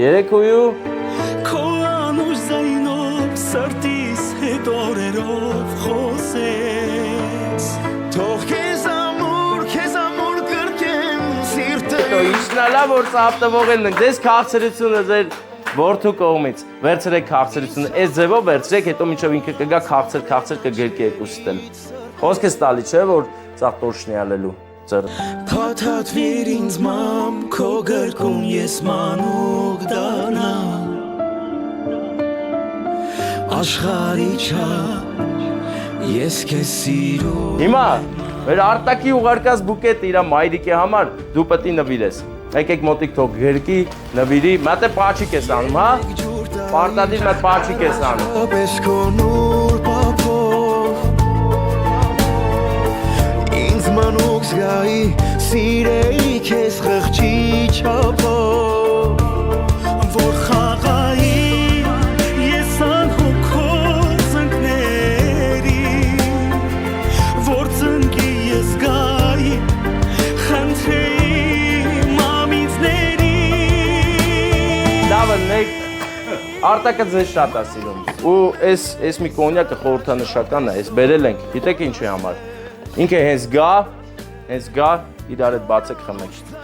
Երեկույու Քո անուշ զայնով սրտիս հետ օրերով խոսես Թող քեզ ամուր կրկեմ սիրտը Իշնալա որ ծավտվող են դες քաղցրությունը ձեր որդու կողմից վերցրեք քաղցրությունը այս ձևով վերցրեք հետո մինչև ինքը կգա քաղցր կգերկի երկուսիդ էլ խոսքս տալի չէ որ ծաղ տոշնի ալելու ձեռը Փաթաթվիր ինձ մամ քո գրկում ես մանուկ դառնամ Աշխարհի չափ ես քեզ սիրում Հիմա մեր արտակի ուղարկած բուկետը իր մայրիկի համար դու պետք է նվիրես Եկեք մոտիկ թող գերկի նվիրի մատե պաչիկ ես անում հա Պարտադիր մատ պաչիկ ես անում Պես քո նուր պապով Ինձ մանուկ զգայի սիրեի քեզ խղճի չափով Որ խաղայի ես անհոգով ծնկների Որ ծնկի ես գայի խնդրեի Դավնեք արտակը ձեզ շատ է սիրում ու այս մի կոնյակը խորհրդանշական է այս բերել ենք գիտեք ինչի համար ինքը հենց գա իրար հետ բացեք խմեք